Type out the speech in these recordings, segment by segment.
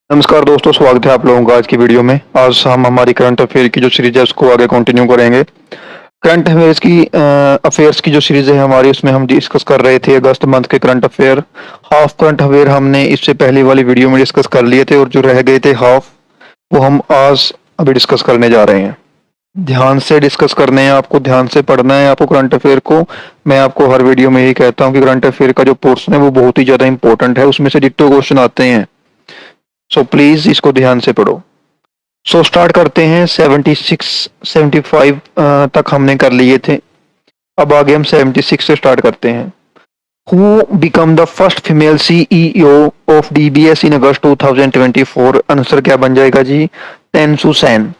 नमस्कार दोस्तों, स्वागत है आप लोगों का आज की वीडियो में। आज हम हमारी करंट अफेयर की जो सीरीज है उसको आगे कंटिन्यू करेंगे। करंट अफेयर्स की जो सीरीज है हमारी, उसमें हम डिस्कस कर रहे थे अगस्त मंथ के current affair. Half current affair हमने इससे पहले वाली वीडियो में डिस्कस कर लिए थे और जो रह गए थे हाफ, वो हम आज अभी डिस्कस करने जा रहे हैं। ध्यान से डिस्कस करने हैं, आपको ध्यान से पढ़ना है आपको करंट अफेयर को। मैं आपको हर वीडियो में यही कहता हूँ कि करंट अफेयर का जो पोर्शन है वो बहुत ही ज्यादा इंपॉर्टेंट है, उसमें से डिट्टो क्वेश्चन आते हैं। सो प्लीज इसको ध्यान से पढ़ो। सो स्टार्ट करते हैं। 76 75 तक हमने कर लिए थे। अब आगे हम 76 से स्टार्ट करते हैं। Who become the first female CEO of DBS in August 2024? Answer क्या बन जाएगा ji? Tan Su Shan.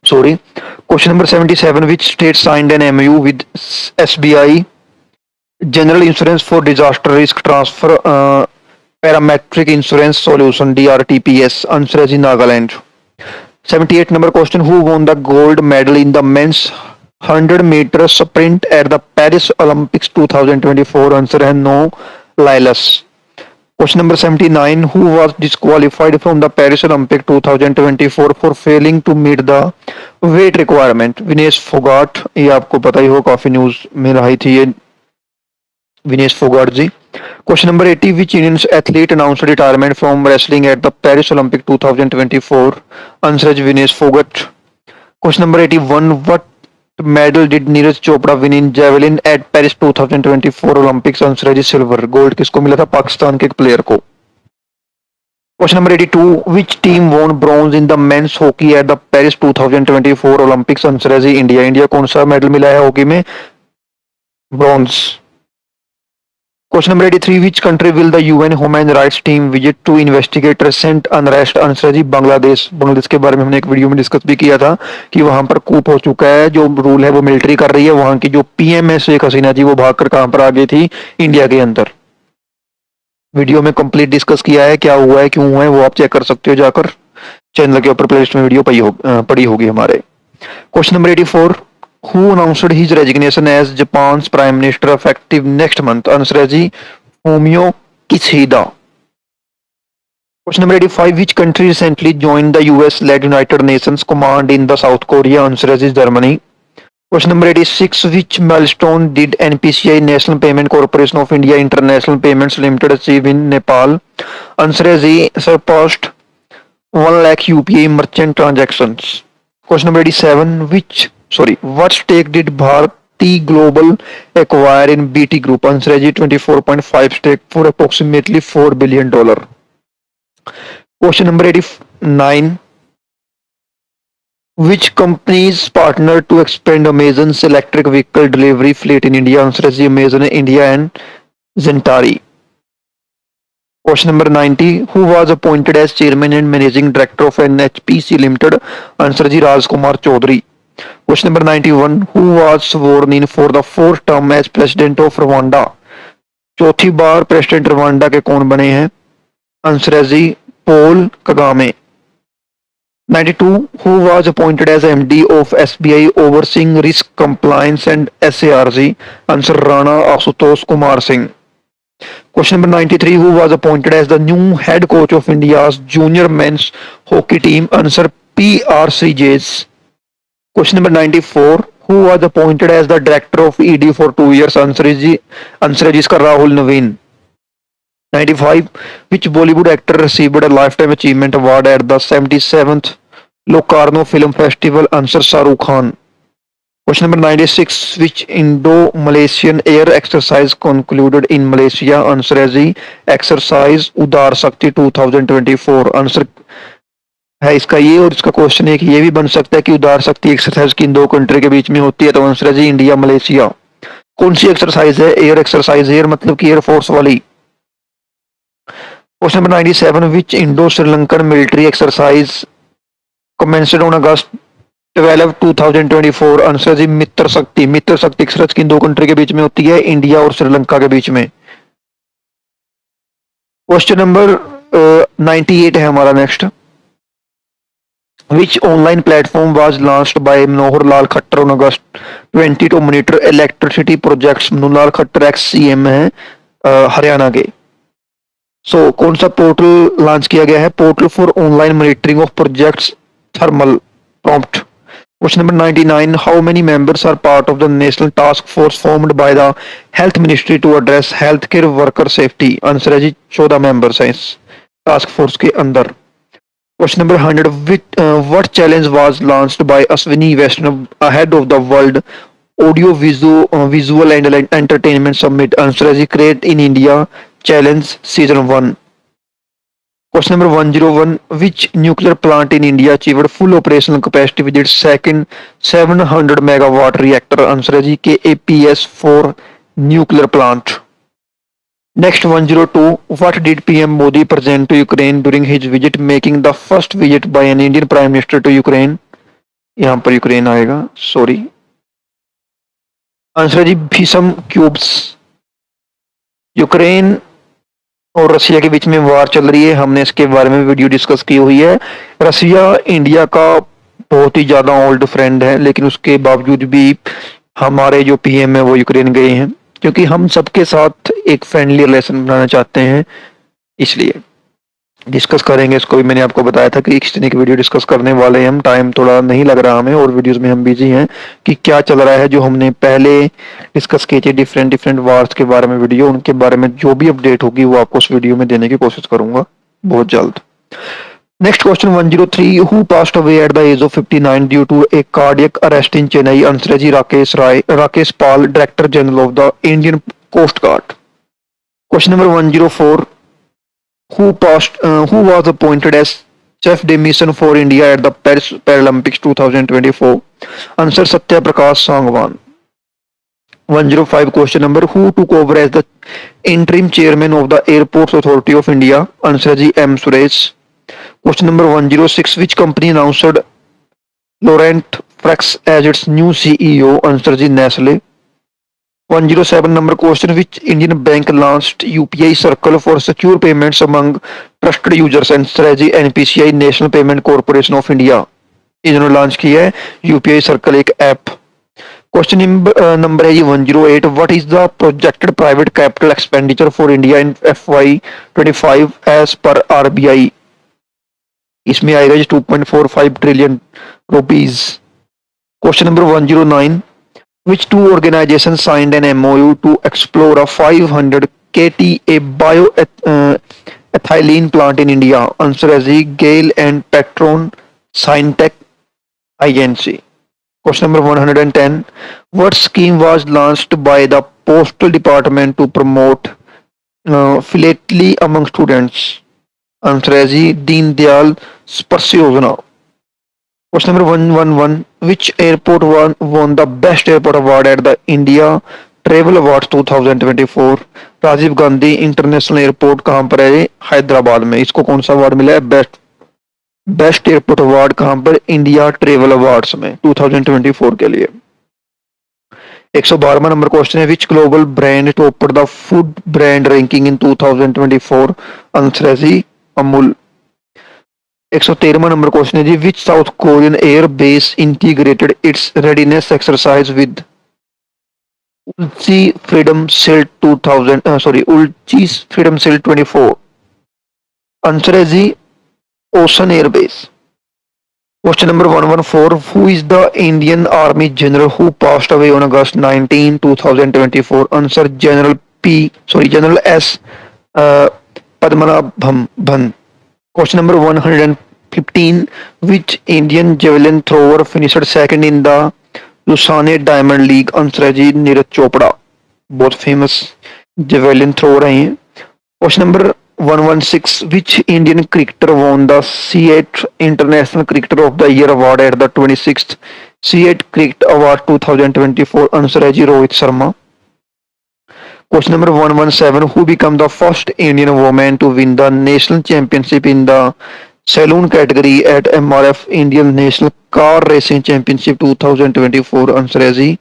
Sorry. Question number 77, which state signed an MoU with SBI general insurance for disaster risk transfer parametric insurance solution DRTPS? Answer है ji Nagaland. 78 number question, who won the gold medal in the men's 100 meter sprint at the Paris Olympics 2024? Answer है no लाइलस। Question number 79, who was disqualified from the Paris Olympic 2024 for failing to meet the weight requirement? Vinesh Phogat. ये आपको पता ही हो, काफी news में रही थी ये, विनेश फोगाट जी। Question number 80, which Indian athlete announced retirement from wrestling at the Paris Olympic 2024? Answer is Vinesh Fogart. Question number 81, what medal did Neeraj Chopra win in javelin at Paris 2024 Olympics? Answer is silver. Gold किसको मिला था? पाकिस्तान के एक player को। Question number 82, which team won bronze in the men's hockey at the Paris 2024 Olympics? Answer है जी India. India कौन सा medal मिला है हॉकी में? Bronze. Question number 83, which country will the UN Human Rights Team visit to investigate recent unrest? Answer ji Bangladesh. Bangladesh के बारे में हमने एक वीडियो में डिस्कस भी किया था कि वहां पर कूप हो चुका है, जो रूल है वो मिलिट्री कर रही है। वहां की जो पीएम है शेख हसीना जी, वो भागकर कहां पर आ गई थी? इंडिया के अंदर। वीडियो में कंप्लीट डिस्कस किया है, क्या हुआ है क्यों हुआ है वो आप चेक कर सकते हो जाकर, चैनल के ऊपर प्लेलिस्ट में वीडियो पड़ी होगी हमारे। Question number 84, who announced his resignation as Japan's prime minister effective next month? Answer है जी Fumio Kishida. Question number 85, which country recently joined the US-led United Nations command in the South Korea? Answer is Germany. Question number 86, which milestone did NPCI National Payment Corporation of India International Payments Limited achieve in Nepal? Answer is surpassed 1 lakh UPI merchant transactions. Question number 87, what stake did Bharti Global acquire in BT Group? Answer है जी 24.5 stake for approximately $4 billion. Question number 89, which companies partnered to expand Amazon's electric vehicle delivery fleet in India? Answer है जी Amazon India and Zentari. Question number 90, who was appointed as chairman and managing director of NHPC Limited? Answer ji Rajkumar Chaudhary. Question number 91, who was sworn in for the fourth term as president of Rwanda? चौथी बार president Rwanda के कौन बने हैं? Answer है जी Paul Kagame. 92, who was appointed as MD of SBI overseeing risk compliance and SARG? Answer Rana Ashutosh Kumar Singh. Question number 93, who was appointed as the new head coach of India's junior men's hockey team? Answer PR Srijes. Question number 94, who was appointed as the director of ED for 2 years? Answer है जिसका राहुल नवीन। 95, which Bollywood actor received a lifetime achievement award at the 77th Locarno Film Festival? Answer Shahrukh Khan. Question number 96, which Indo-Malaysian air exercise concluded in Malaysia? Answer है जी exercise उदार शक्ति 2024। Answer है इसका ये, और इसका क्वेश्चन एक ये भी बन सकता है कि उदार शक्ति एक्सरसाइज किन दो कंट्री के बीच में होती है? तो आंसर है जी इंडिया मलेशिया। कौन सी एक्सरसाइज है? Air exercise. एयर मतलब कि एयरफोर्स वाली। Question number 97, which Indo Sri Lankan military exercise commenced on August 12 2024? Answer ji Mitra Shakti. Mitra शक्ति एक्सरसाइज किन दो कंट्री के बीच में होती है? इंडिया और श्रीलंका के बीच में। क्वेश्चन नंबर 98 है हमारा next. Which online platform was launched by Manohar Lal Khattar on August 20 to monitor electricity projects? Manohar Lal Khattar ex CM है हरियाणा के। सो कौन सा पोर्टल लॉन्च किया गया है? Portal for online monitoring of projects thermal prompt. Question number 99, how many members are part of the national task force formed by the health ministry to address health care worker safety? Answer है जी 14 members हैं इस task force के अंदर। Question number 100. What challenge was launched by Ashwini Vaishnav ahead of the World Visual and Entertainment Summit? Answer is Create in India Challenge Season 1. Question number 101. Which nuclear plant in India achieved full operational capacity with its second 700 megawatt reactor? Answer is KAPS-4 nuclear plant. Next 102. What did PM Modi present to Ukraine during his visit, making the first visit by an Indian Prime Minister to Ukraine? यहाँ पर Ukraine आएगा, sorry. Answer है जी Bhishma cubes. Ukraine और रसिया के बीच में वार चल रही है, हमने इसके बारे में वीडियो डिस्कस की हुई है। रसिया इंडिया का बहुत ही ज्यादा ओल्ड फ्रेंड है, लेकिन उसके बावजूद भी हमारे जो पीएम है वो यूक्रेन गए हैं, क्योंकि हम सबके साथ एक फ्रेंडली रिलेशन बनाना चाहते हैं, इसलिए डिस्कस करेंगे इसको भी। मैंने आपको बताया था कि इस तरह की वीडियो डिस्कस करने वाले हैं हम। टाइम थोड़ा नहीं लग रहा हमें और वीडियोस में हम बिजी हैं कि क्या चल रहा है। जो हमने पहले डिस्कस किए थे डिफरेंट डिफरेंट वार्स के बारे में वीडियो, उनके बारे में जो भी अपडेट होगी वो आपको उस वीडियो में देने की कोशिश करूंगा बहुत जल्द। Next question 103, who passed away at the age of 59 due to a cardiac arrest in Chennai? Answer है ji Rakesh Pal, director general of the Indian coast guard. Question number 104, who was appointed as chef de mission for India at the Paris Paralympics 2024? Answer Satya Prakash Sangwan. 105 question number, who took over as the interim chairman of the Airports Authority of India? Answer Ji M Suresh. Question number 106, which company announced Laurent Flex as its new CEO? Answer Ji Nestle. 107 number question, which Indian bank launched UPI Circle for secure payments among trusted users? Answer है जी NPCI, national payment corporation of India, इन्होंने launch किया है UPI circle एक app. Question number है जी 108, what is the projected private capital expenditure for India in FY25 as per RBI? इसमें आएगा जी 2.45 trillion rupees. Question number 109, which two organizations signed an MOU to explore a 500 KTA bioethylene plant in India? Answer is GAIL and Petron Scientech Inc. Question number 110, what scheme was launched by the Postal Department to promote philately among students? Answer is Deen Dayal Sparsh Yojana. Question number 111, which airport won the best airport award at the India Travel Awards 2024? Rajiv Gandhi international airport कहां पर है? हैदराबाद में। इसको कौन सा award मिला है? Best airport award कहां पर? इंडिया ट्रेवल अवार्ड्स में 2024 के लिए। 112 नंबर क्वेश्चन है, which global brand topper the food brand ranking in 2024? Answer है जी अमूल। 113 नंबर क्वेश्चन है ji, which South Korean air base integrated its readiness exercise with Ulchi Freedom Shield 24? Answer है ji Osan air base. Question number 114, who is the Indian army general who passed away on August 19 2024? Answer general S Padmanabhan. Question number 115, which Indian javelin thrower finished second in the Lausanne Diamond League? Answer है जी नीरज चोपड़ा, बहुत famous javelin thrower है ये। Question number 116, which Indian cricketer won the C8 International Cricketer of the Year award at the 26th C8 Cricket Award 2024? Answer है जी Rohit Sharma. Question number 117, who became the first Indian woman to win the national championship in the saloon category at MRF Indian National Car Racing Championship 2024? Answer है जी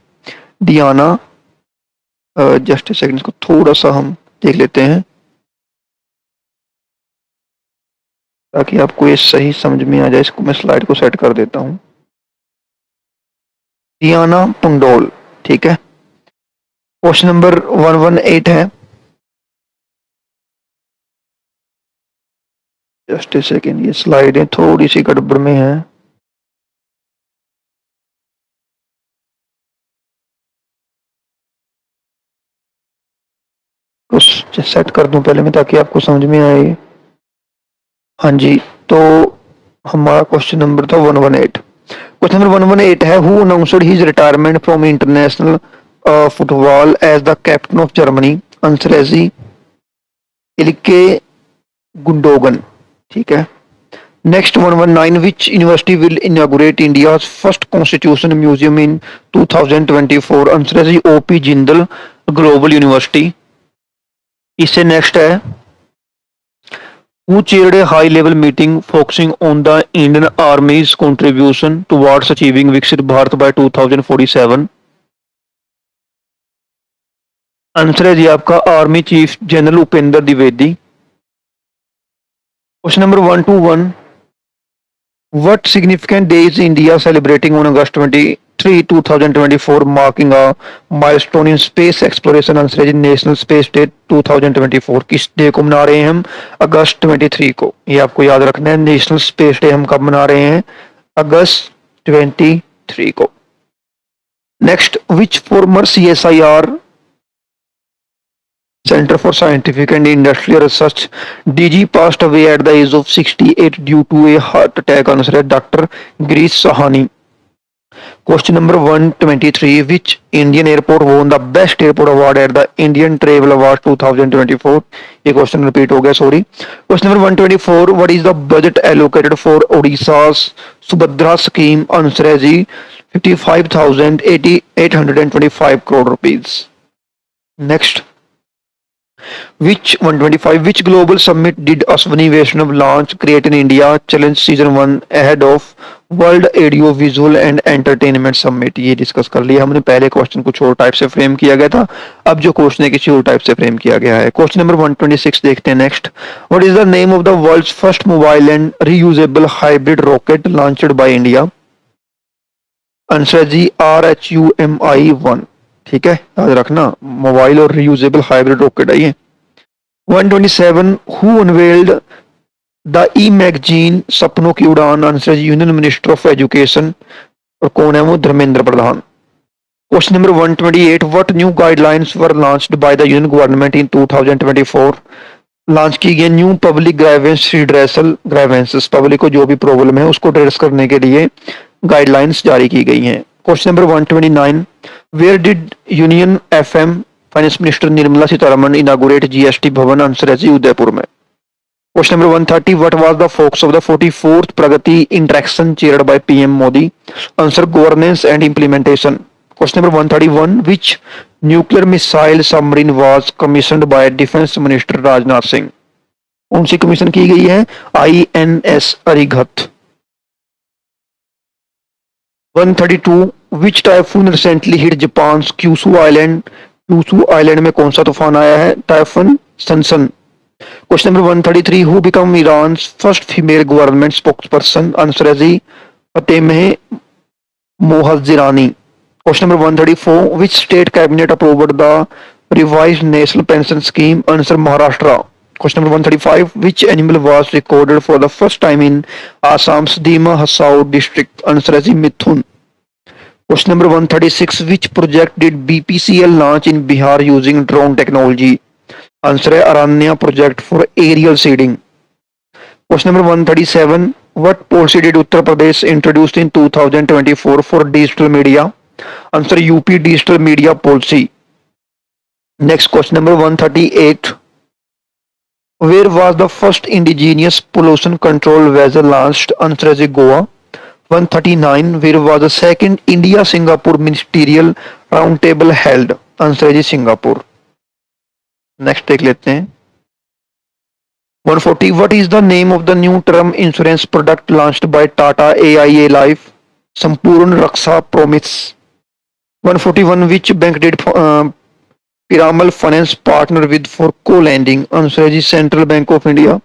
Diana. Just second, इसको थोड़ा सा हम देख लेते हैं ताकि आपको ये सही समझ में आ जाए। इसको मैं स्लाइड को सेट कर देता हूँ। डियाना पुंडोल, ठीक है। क्वेश्चन नंबर 118 है, जस्ट ए सेकेंड, ये स्लाइडें थोड़ी सी गड़बड़ में है। कुछ सेट कर दूं पहले मैं ताकि आपको समझ में आए। हाँ जी, तो हमारा क्वेश्चन नंबर था 118। क्वेश्चन नंबर 118 है, who announced his retirement from international football as the captain of Germany? Answer है जी इल्के गुंडोगन। ठीक है। Next 119, which university will inaugurate India's first constitution museum in 2024? Answer है जी ओपी जिंदल ग्लोबल यूनिवर्सिटी। इससे next है, who chaired a high level meeting focusing on the Indian Army's contribution towards achieving Viksit Bharat by 2047? Answer है जी आपका army chief general Upendra Dwivedi. Question number 121, what significant day is India celebrating on August 23, 2024, marking a milestone in space exploration? Answer है जी national space day 2024। किस day को मना रहे हैं हम? अगस्त 23 को। ये आपको याद रखना है, नेशनल स्पेस डे हम कब मना रहे हैं? अगस्त 23 को। Next, which farmer CSIR Center for Scientific and Industrial Research DG passed away at the age of 68 due to a heart attack? Answer है doctor Girish Sahani. Question number 123, which Indian airport won the best airport award at the Indian Travel Awards 2024? ये question repeat हो गया, sorry. Question number 124, what is the budget allocated for Odisha's Subhadra scheme? Answer है जी 55,825 crore rupees। Next, which 125, which global summit did Ashwini Vaishnav launch Create in India Challenge Season 1 ahead of World Audio Visual and Entertainment Summit? ये discuss कर लिया हमने। पहले question कुछ और type से frame किया गया था, अब जो क्वेश्चन है किसी और टाइप से फ्रेम किया गया है। क्वेश्चन नंबर 126 देखते हैं। Next, what is the name of the world's first mobile and reusable hybrid rocket launched by India? Answer जी RHUMI-1। ठीक है, याद रखना, मोबाइल और रीयूजेबल हाइब्रिड रॉकेट है ये। 127, who unveiled the e magazine सपनों की उड़ान? Answer ji union minister of education. और कौन है वो? Dharmendra Pradhan. Question number 128, what new guidelines were launched by the union government in 2024? Launch की गई new public grievance redressal grievances, public को जो भी प्रॉब्लम है उसको एड्रेस करने के लिए गाइडलाइंस जारी की गई हैं। Question number 129, where did union FM finance minister Nirmala Sitharaman inaugurate GST Bhavan? Answer है जी उदयपुर में। Question number 130, what was the focus of the 44th Pragati interaction chaired by PM Modi? Answer governance and implementation. Question number 131, which nuclear missile submarine was commissioned by defence minister Rajnath Singh? कौन सी commission की गई है? INS Arihant. 132, which typhoon recently hit Japan Kyushu island? Kyushu island में कौन सा तूफान आया है? Typhoon Shanshan. Question number 133, who become Iran first female government spokesperson? Answer है ji Fatemeh Mohajerani. Question number 134, which state cabinet approved the revised national pension scheme? Answer Maharashtra. Question number 135, which animal was recorded for the first time in Assam's Dima Hasao district? Answer है ji mithun. Question number 136, which project did BPCL launch in Bihar using drone technology? Answer है Aranya project for aerial seeding. Question number 137, what policy did Uttar Pradesh introduced in 2024 for digital media? Answer UP digital media policy. Next question number 138, where was the first indigenous pollution control vessel launched? Answer is Goa। 139, where was the second India Singapore ministerial roundtable held? Answer is Singapore। Next देख लेते हैं। 140, what is the name of the new term insurance product launched by Tata AIA Life? संपूर्ण रक्षा promise. 141, which bank did Piramal Finance partner with for co-lending? Answer is Central Bank of India।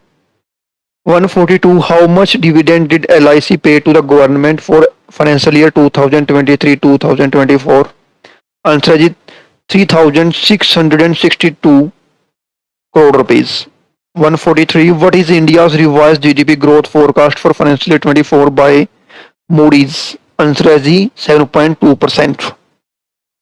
142, how much dividend did LIC pay to the government for financial year 2023-2024? Answer is 3,662 crore rupees। 143. What is India's revised GDP growth forecast for financial year 24 by Moody's? Answer is जी 7.2%.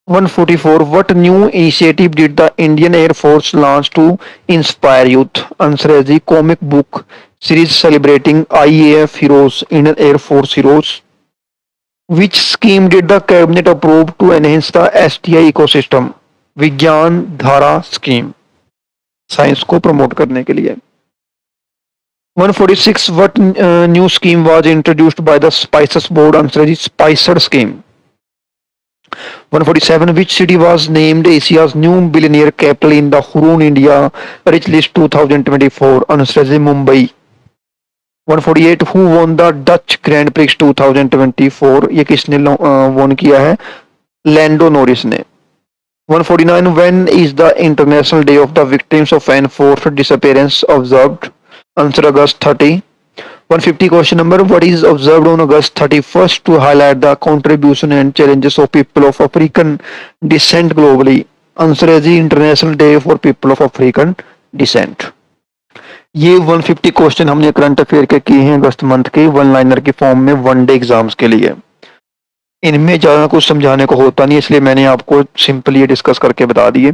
144. What new initiative did the Indian Air Force launch to inspire youth? Answer is जी comic book series celebrating IAF heroes, Indian Air Force heroes. Which scheme did the cabinet approve to enhance the STI ecosystem? विज्ञान धारा scheme, science को promote करने के लिए. 146. What new scheme was introduced by the Spices Board? Answer is Spicer scheme. 147. Which city was named Asia's new billionaire capital in the Hurun India Rich List 2024? Answer is Mumbai. 148. Who won the Dutch Grand Prix 2024? ये किसने von किया है? लैंडो nourish ने. 149. When is the International Day of the Victims of Enforced Disappearance observed? Answer August 30. 150. Question number. What is observed on August 31st to highlight the contribution and challenges of people of African descent globally? Answer is the International Day for People of African Descent. ये 150 question हमने current affair के किए हैं अगस्त month के one liner के form में one day exams के लिए. इनमें ज़्यादा कुछ समझाने को होता नहीं, इसलिए मैंने आपको सिंपली ये डिस्कस करके बता दिए.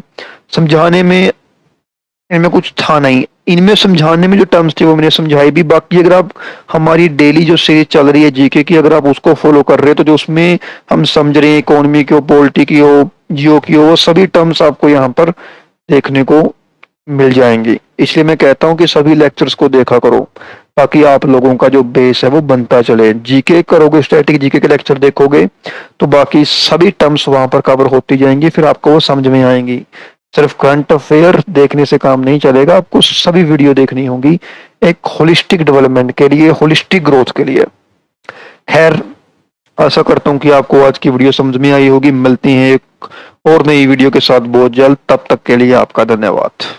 समझाने में इनमें कुछ था नहीं. इनमें समझाने में जो टर्म्स थे वो मैंने समझाई भी. बाकी अगर आप हमारी डेली जो सीरीज चल रही है जीके की, अगर आप उसको फॉलो कर रहे हो तो जो उसमें हम समझ रहे हैं इकोनॉमी की हो, पॉलिटी की हो, जियो की हो, वो सभी टर्म्स आपको यहाँ पर देखने को मिल जाएंगी. इसलिए मैं कहता हूँ कि सभी लेक्चर्स को देखा करो ताकि आप लोगों का जो बेस है वो बनता चले. जीके करोगे, स्टैटिक जीके के लेक्चर देखोगे तो बाकी सभी टर्म्स वहां पर कवर होती जाएंगी, फिर आपको वो समझ में आएंगी. सिर्फ करंट अफेयर देखने से काम नहीं चलेगा, आपको सभी वीडियो देखनी होगी एक होलिस्टिक डेवलपमेंट के लिए, होलिस्टिक ग्रोथ के लिए. खैर, आशा करता हूँ कि आपको आज की वीडियो समझ में आई होगी. मिलती हैं एक और नई वीडियो के साथ बहुत जल्द. तब तक के लिए आपका धन्यवाद.